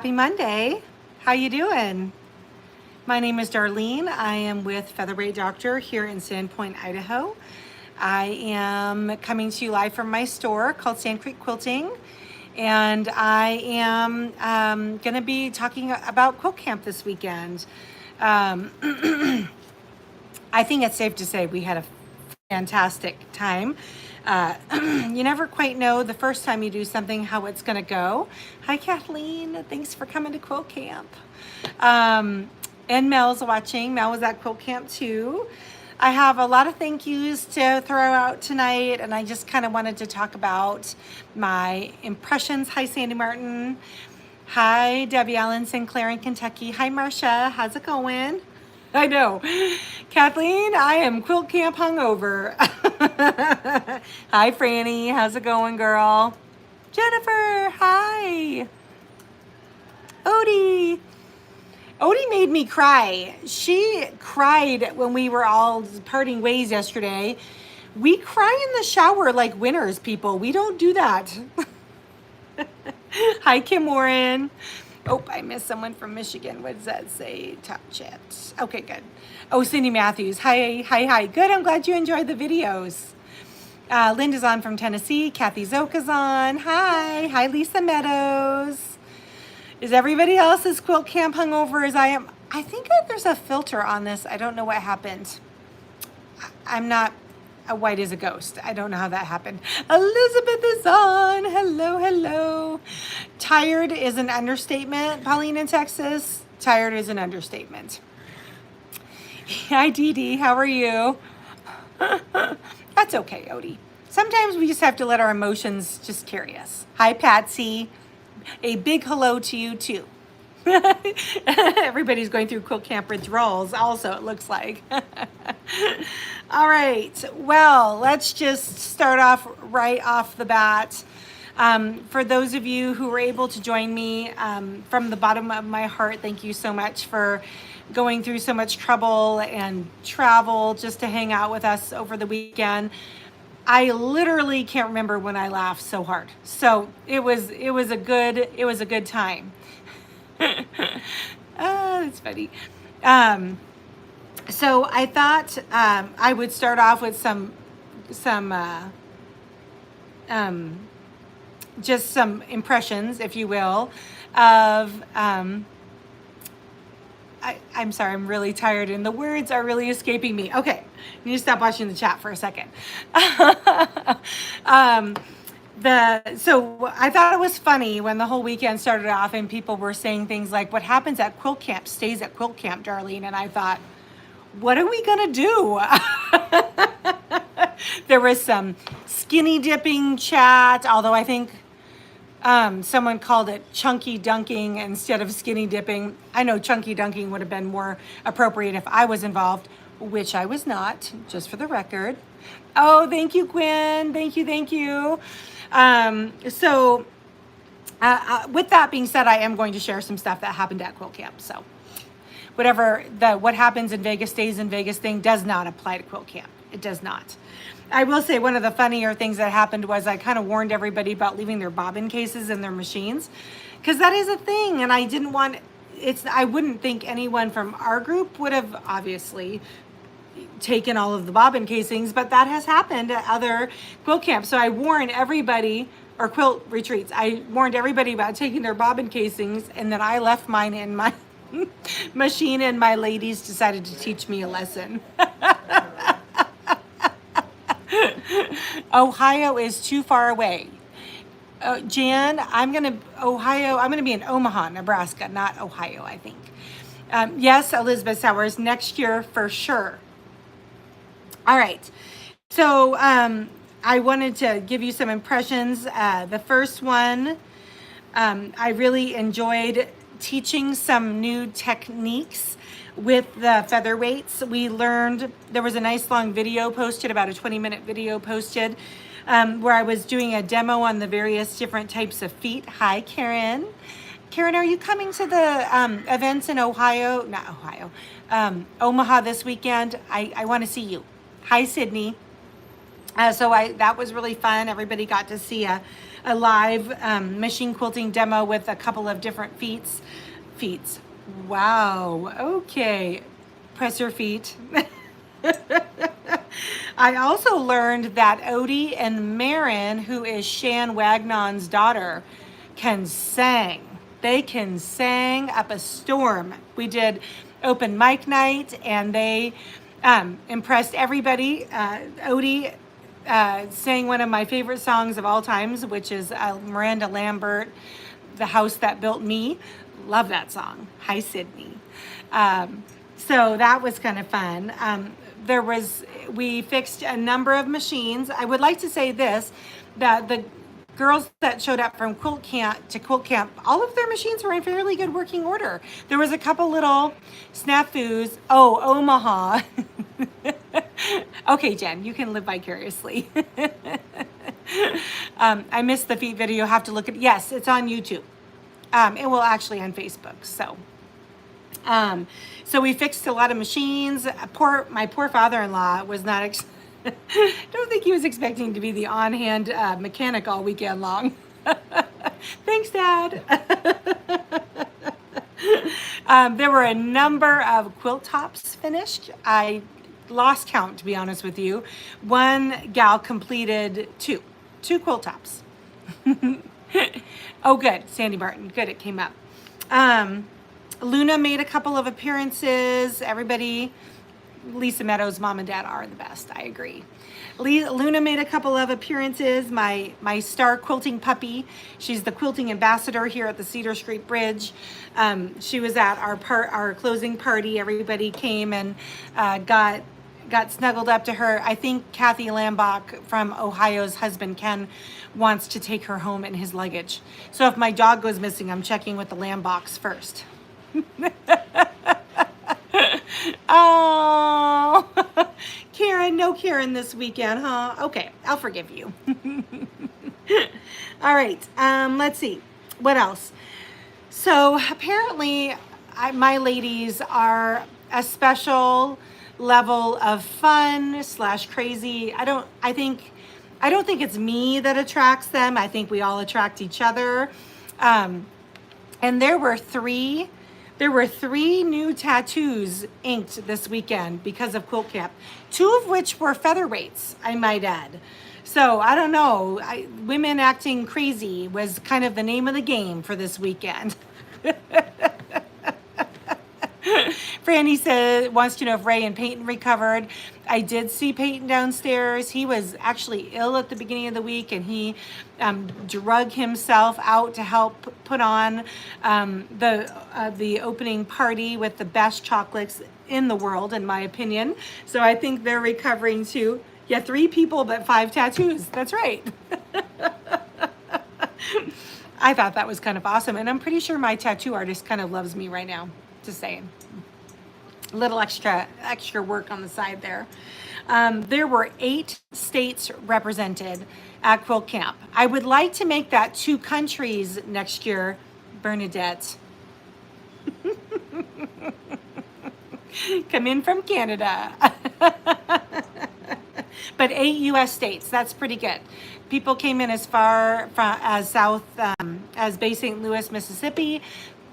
Happy Monday. How you doing? My name is Darlene. I am with Featherweight Doctor here in Sandpoint, Idaho. I am coming to you live from my store called Sand Creek Quilting, and I am going to be talking about quilt camp this weekend. Um, I think it's safe to say we had a fantastic time. You never quite know the first time you do something how it's going to go. Hi, Kathleen. Thanks for coming to quilt camp. And Mel's watching. Mel was at quilt camp too. I have a lot of thank yous to throw out tonight, and I just kind of wanted to talk about my impressions. Hi, Sandy Martin. Hi, Debbie Allen Sinclair in Kentucky. Hi, Marcia. How's it going? I know. Kathleen, I am quilt camp hungover. Hi, Franny. How's it going, girl? Jennifer, hi. Odie. Odie made me cry. She cried when we were all parting ways yesterday. We cry in the shower like winners, people. We don't do that. Hi, Kim Warren. Oh, I missed someone from Michigan. What does that say? Top chat. Okay, good. Oh, Cindy Matthews. Hi, hi, hi. Good. I'm glad you enjoyed the videos. Linda's on from Tennessee. Kathy Zoka's on. Hi. Hi, Lisa Meadows. Is everybody else as quilt camp hungover as I am? I think that there's a filter on this. I don't know what happened. I'm not white as a ghost. I don't know how that happened. Elizabeth is on. Hello, hello. Tired is an understatement. Pauline in Texas. Tired is an understatement. Hi, Dee Dee. How are you? That's okay, Odie. Sometimes we just have to let our emotions just carry us. Hi, Patsy. A big hello to you, too. Everybody's going through quilt camp withdrawals also, it looks like. All right, well, let's just start off right off the bat. For those of you who were able to join me, from the bottom of my heart, thank you so much for going through so much trouble and travel just to hang out with us over the weekend. I literally can't remember when I laughed so hard. So it was a good time. Oh, that's funny. So I thought I would start off with some just some impressions, if you will, of I'm sorry, I'm really tired and the words are really escaping me. Okay, I need to stop watching the chat for a second. So I thought it was funny when the whole weekend started off and people were saying things like, what happens at quilt camp stays at quilt camp, Darlene. And I thought, what are we gonna do? There was some skinny dipping chat, although I think someone called it chunky dunking instead of skinny dipping. I know chunky dunking would have been more appropriate if I was involved, which I was not, just for the record. Oh, thank you, Gwen. Thank you, thank you. So with that being said, I am going to share some stuff that happened at quilt camp. So what happens in Vegas stays in Vegas thing does not apply to quilt camp. It does not. I will say one of the funnier things that happened was I kind of warned everybody about leaving their bobbin cases in their machines, because that is a thing. And I didn't want I wouldn't think anyone from our group would have obviously taken all of the bobbin casings, but that has happened at other quilt camps. So I warn everybody, or quilt retreats, I warned everybody about taking their bobbin casings, and then I left mine in my machine and my ladies decided to teach me a lesson. Ohio is too far away. Jan, I'm going to be in Omaha, Nebraska, not Ohio, I think. Yes, Elizabeth Sowers, next year for sure. All right. So I wanted to give you some impressions. The first one, I really enjoyed teaching some new techniques with the featherweights. We learned, there was a nice long video posted, about a 20-minute video posted, where I was doing a demo on the various different types of feet. Hi, Karen. Karen, are you coming to the events in Ohio? Not Ohio. Omaha this weekend? I want to see you. Hi, Sydney. So that was really fun. Everybody got to see a a live machine quilting demo with a couple of different feats. Feats. Wow. Okay. Press your feet. I also learned that Odie and Marin, who is Shan Wagnon's daughter, can sing. They can sing up a storm. We did open mic night and they impressed everybody. Odie sang one of my favorite songs of all times, which is Miranda Lambert, The House That Built Me. Love that song. Hi, Sydney. So that was kind of fun. We fixed a number of machines. I would like to say this, that the girls that showed up from quilt camp to quilt camp, all of their machines were in fairly good working order. There was a couple little snafus. Oh, Omaha. Okay, Jen, you can live vicariously. I missed the feet video. Have to look at, yes, it's on YouTube. It will actually on Facebook. So we fixed a lot of machines. My poor father-in-law was not, don't think he was expecting to be the on-hand mechanic all weekend long. Thanks, Dad. There were a number of quilt tops finished. I lost count, to be honest with you. One gal completed two quilt tops. Oh, good. Sandy Martin. Good. It came up. Luna made a couple of appearances. Everybody, Lisa Meadows' mom and dad are the best. I agree. Luna made a couple of appearances. My star quilting puppy. She's the quilting ambassador here at the Cedar Street Bridge. She was at our closing party. Everybody came and got snuggled up to her. I think Kathy Lambach from Ohio's husband Ken wants to take her home in his luggage. So if my dog goes missing, I'm checking with the Lambachs first. Oh, Karen, no Karen this weekend, huh? Okay, I'll forgive you. All right, let's see. What else? So apparently my ladies are a special level of fun / crazy. I don't think it's me that attracts them. I think we all attract each other. And there were three new tattoos inked this weekend because of quilt camp. 2 of which were featherweights, I might add. So I don't know. Women acting crazy was kind of the name of the game for this weekend. Franny wants to know if Ray and Peyton recovered. I did see Peyton downstairs. He was actually ill at the beginning of the week, and he drug himself out to help put on the opening party with the best chocolates in the world, in my opinion. So I think they're recovering too. Yeah, 3 people, but 5 tattoos. That's right. I thought that was kind of awesome, and I'm pretty sure my tattoo artist kind of loves me right now. Just saying. A little extra work on the side there. There were 8 states represented at Quilt Camp. I would like to make that 2 countries next year, Bernadette. Come in from Canada. But 8 U.S. states, that's pretty good. People came in as far as south as Bay St. Louis, Mississippi.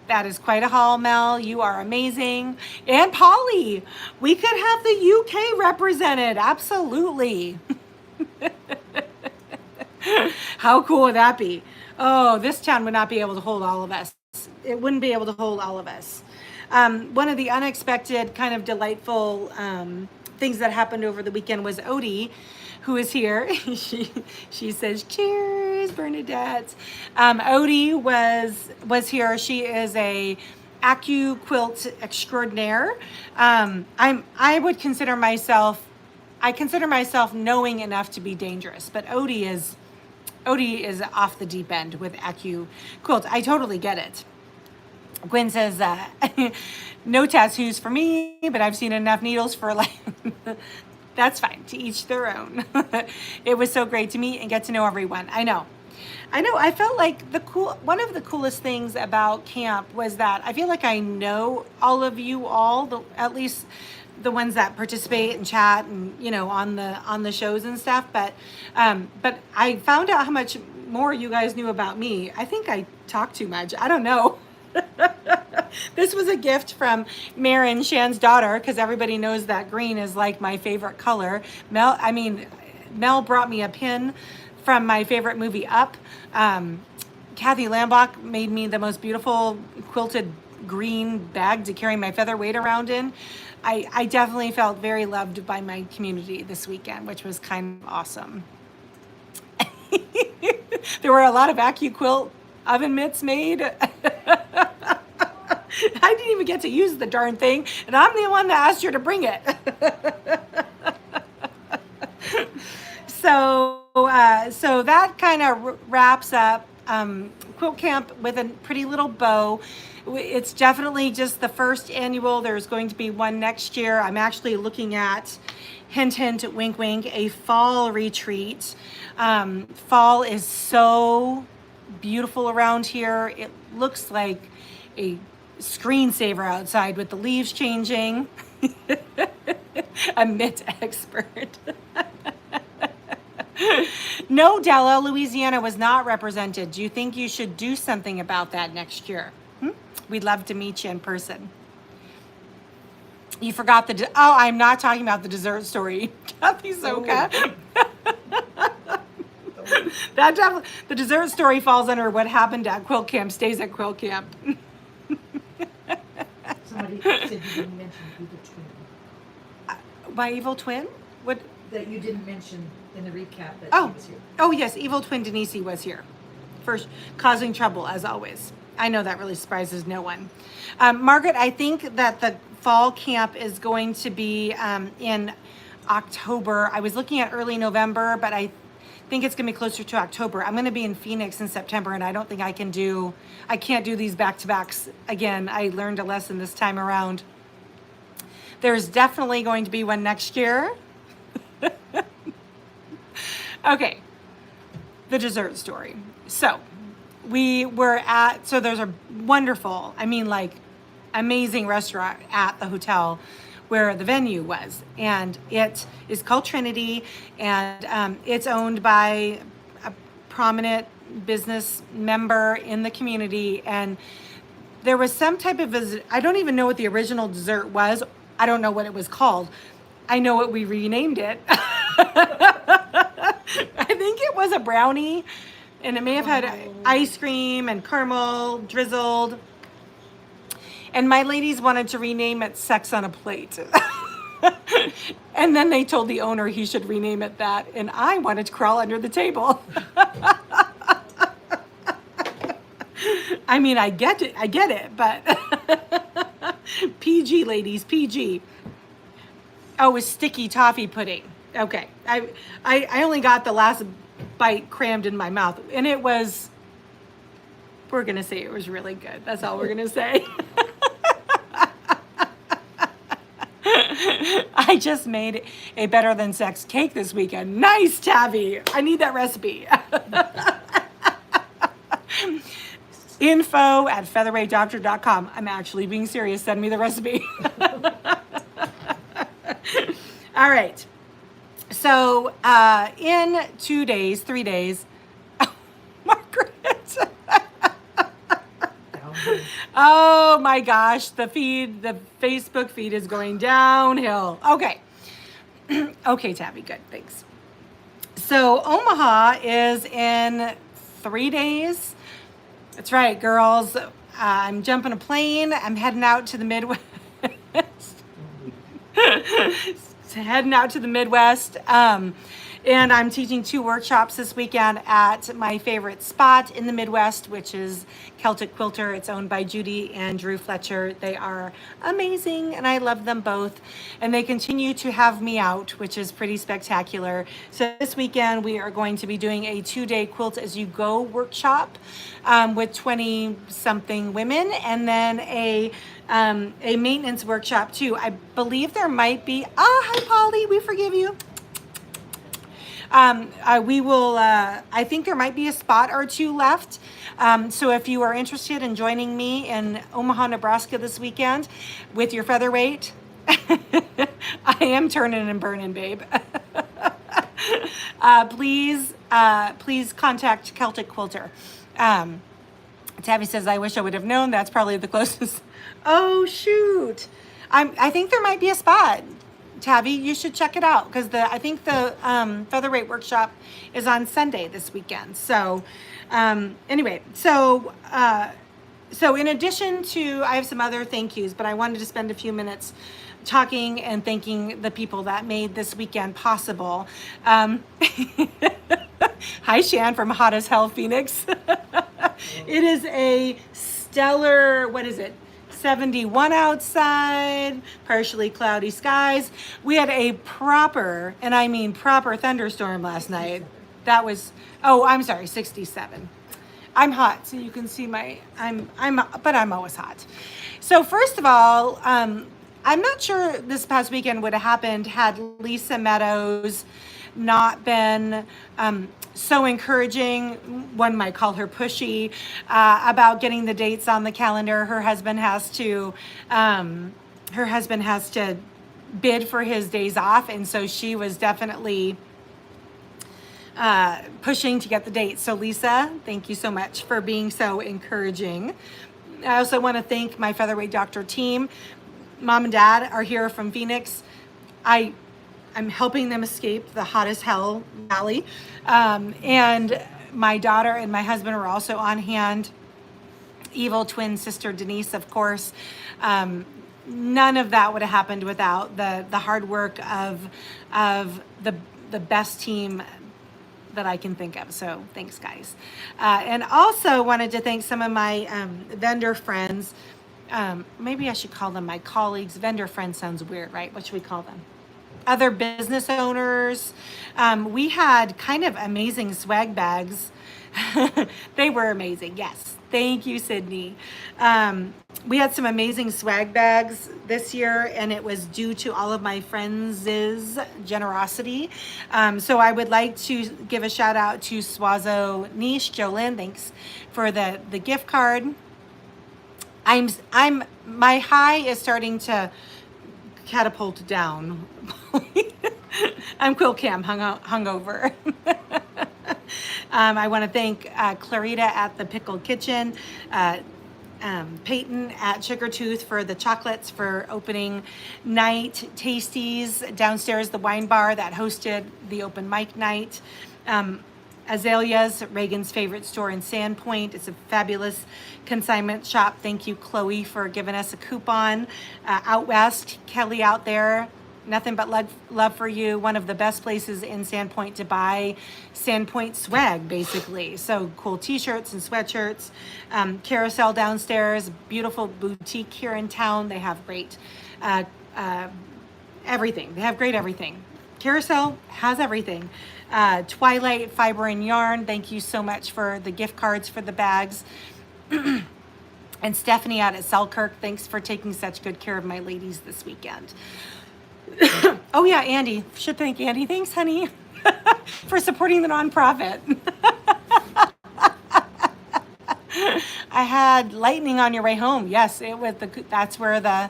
That is quite a haul, Mel. You are amazing. And Polly, we could have the UK represented. Absolutely. How cool would that be? Oh, this town would not be able to hold all of us. It wouldn't be able to hold all of us. One of the unexpected kind of delightful things that happened over the weekend was Odie, who is here. She says, cheers, Bernadette. Odie was here. She is a quilt extraordinaire. I consider myself knowing enough to be dangerous, but Odie is off the deep end with quilt. I totally get it. Gwen says, no tattoos for me, but I've seen enough needles for life. That's fine, to each their own. It was so great to meet and get to know everyone. I know. I felt like one of the coolest things about camp was that I feel like I know all of you all, at least the ones that participate and chat and on the shows and stuff. But I found out how much more you guys knew about me. I think I talk too much. I don't know. This was a gift from Marin, Shan's daughter, because everybody knows that green is like my favorite color. Mel brought me a pin from my favorite movie, Up. Kathy Lambach made me the most beautiful quilted green bag to carry my featherweight around in. I definitely felt very loved by my community this weekend, which was kind of awesome. There were a lot of AccuQuilt oven mitts made. I didn't even get to use the darn thing, and I'm the one that asked you to bring it. So that kind of wraps up Quilt Camp with a pretty little bow. It's definitely just the first annual. There's going to be one next year. I'm actually looking at, hint, hint, wink, wink, a fall retreat. Fall is so beautiful around here. It looks like a screensaver outside with the leaves changing. A mitt expert. No, Della, Louisiana was not represented. Do you think you should do something about that next year? We'd love to meet you in person. You forgot I'm not talking about the dessert story. Kathy Soka. That definitely, the dessert story falls under what happened at Quilt Camp stays at Quilt Camp. Somebody said you didn't mention Evil Twin. My evil twin? What? That you didn't mention in the recap that Oh. she was here. Oh yes, evil twin Denise was here. First, causing trouble as always. I know that really surprises no one. Margaret, I think that the fall camp is going to be in October. I was looking at early November, but I think it's gonna be closer to October. I'm gonna be in Phoenix in September, and I don't think I can't do these back-to-backs again. I learned a lesson this time around. There's definitely going to be one next year. Okay, the dessert story. So there's a wonderful, amazing restaurant at the hotel where the venue was, and it is called Trinity, and it's owned by a prominent business member in the community. And there was some type of I don't even know what the original dessert was. I don't know what it was called. I know what we renamed it. I think it was a brownie, and it may have had ice cream and caramel drizzled. And my ladies wanted to rename it Sex on a Plate. And then they told the owner he should rename it that, and I wanted to crawl under the table. I get it, but PG, ladies, PG. Oh, it was sticky toffee pudding. Okay, I only got the last bite crammed in my mouth, and we're gonna say it was really good. That's all we're gonna say. I just made a better than sex cake this weekend. Nice, Tabby. I need that recipe. info@featherweightdoctor.com. I'm actually being serious. Send me the recipe. All right. So in 3 days, Margaret. Oh my gosh, the Facebook feed is going downhill. Okay. Okay, Tabby, good, thanks. So Omaha is in 3 days. That's right, girls. I'm jumping a plane. I'm heading out to the Midwest. And I'm teaching 2 workshops this weekend at my favorite spot in the Midwest, which is Celtic Quilter. It's owned by Judy and Drew Fletcher. They are amazing, and I love them both. And they continue to have me out, which is pretty spectacular. So this weekend, we are going to be doing a 2-day Quilt As You Go workshop with 20-something women, and then a maintenance workshop too. I believe there might be, hi Polly, we forgive you. I think there might be a spot or 2 left. So if you are interested in joining me in Omaha, Nebraska this weekend with your featherweight, I am turning and burning, babe. Please please contact Celtic Quilter. Tabby says, I wish I would have known. That's probably the closest. Oh, shoot. I think there might be a spot. Tabby, you should check it out because I think the Featherweight Workshop is on Sunday this weekend. So anyway, so in addition to, I have some other thank yous, but I wanted to spend a few minutes talking and thanking the people that made this weekend possible. Hi, Shan from Hot as Hell, Phoenix. It is a stellar, what is it? 71 outside, partially cloudy skies. We had a proper, and I mean proper thunderstorm last night. That was, oh, I'm sorry, 67. I'm hot, so you can see but I'm always hot. So first of all, I'm not sure this past weekend would have happened had Lisa Meadows not been so encouraging, one might call her pushy, about getting the dates on the calendar. Her husband has to bid for his days off, and so she was definitely pushing to get the dates. So Lisa, thank you so much for being so encouraging. I also want to thank my Featherweight Doctor team. Mom and Dad are here from Phoenix. I'm helping them escape the hot as hell valley. And my daughter and my husband are also on hand. Evil twin sister Denise, of course. None of that would have happened without the hard work of the best team that I can think of. So thanks, guys. And also wanted to thank some of my vendor friends. Maybe I should call them my colleagues. Vendor friends sounds weird, right? What should we call them? Other business owners. We had kind of amazing swag bags. They were amazing. Yes. Thank you, Sydney. We had some amazing swag bags this year, and it was due to all of my friends' generosity. So I would like to give a shout out to Swazo Niche, Jolynn. Thanks for the gift card. My high is starting to catapult down. I'm Quilt Cam hungover. I want to thank Clarita at the Pickle Kitchen, Peyton at Sugar Tooth for the chocolates for opening night, Tasties downstairs, the wine bar that hosted the open mic night. Azaleas, Reagan's favorite store in Sandpoint. It's a fabulous consignment shop. Thank you, Chloe, for giving us a coupon. Out West, Kelly out there, nothing but love for you. One of the best places in Sandpoint to buy Sandpoint swag, basically. So cool t-shirts and sweatshirts. Carousel downstairs, beautiful boutique here in town. They have great everything. They have great everything. Carousel has everything. Twilight Fiber and Yarn, thank you so much for the gift cards for the bags. And Stephanie out at Selkirk, thanks for taking such good care of my ladies this weekend. Oh yeah, Andy, should thank Andy. Thanks, honey, for supporting the nonprofit. I had lightning on your way home. Yes, it was that's where the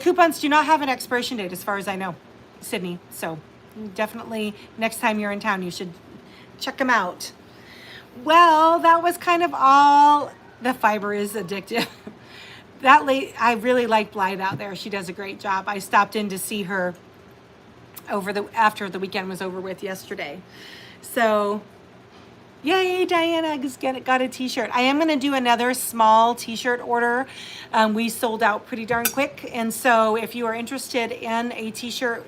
coupons do not have an expiration date as far as I know, Sydney. So definitely next time you're in town, you should check them out. Well, that was kind of all. The fiber is addictive. I really like Blythe out there. She does a great job. I stopped in to see her after the weekend was over with yesterday. So yay, Diana got a t-shirt. I am going to do another small t-shirt order. We sold out pretty darn quick. And so if you are interested in a t-shirt,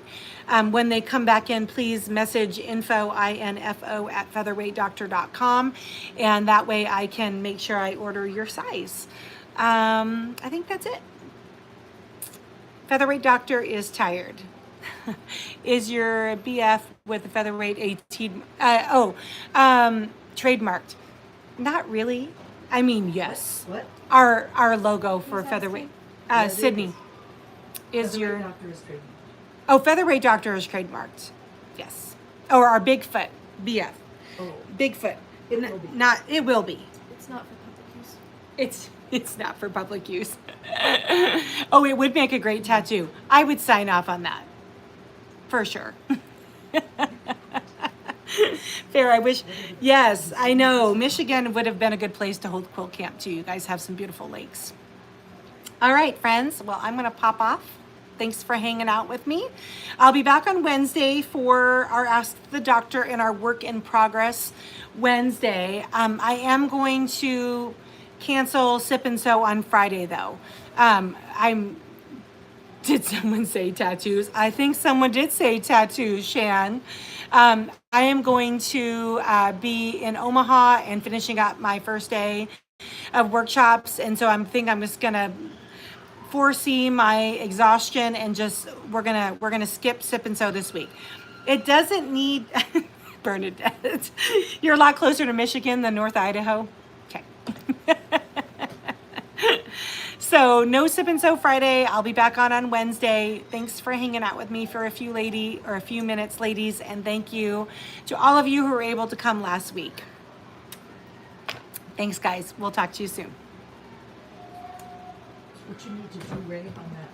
when they come back in, please message info at featherweightdoctor.com. And that way I can make sure I order your size. I think that's it. Featherweight Doctor is tired. Is your BF with the Featherweight trademarked? Not really. I mean, yes. What? Our logo for Featherweight. Sydney. Is your Doctor is trademarked. Oh, Featherweight Doctor is trademarked. Yes. Or our Bigfoot BF. Oh. Bigfoot. It will be. It will be. It's not for public use. It's not for public use. Oh, it would make a great tattoo. I would sign off on that. For sure. Fair. I wish. Yes, I know. Michigan would have been a good place to hold quilt camp too. You guys have some beautiful lakes. All right, friends. Well, I'm going to pop off. Thanks for hanging out with me. I'll be back on Wednesday for our Ask the Doctor and our Work in Progress Wednesday. I am going to cancel Sip and Sew on Friday though. Did someone say tattoos? I think someone did say tattoos, Shan. I am going to be in Omaha and finishing up my first day of workshops, and so I'm just gonna foresee my exhaustion and just we're gonna skip Sip and Sew this week. It doesn't need Bernadette. You're a lot closer to Michigan than North Idaho. Okay. So no Sip and Sew Friday. I'll be back on Wednesday. Thanks for hanging out with me for a few minutes, ladies, and thank you to all of you who were able to come last week. Thanks, guys. We'll talk to you soon. What you need to do, Ray, on that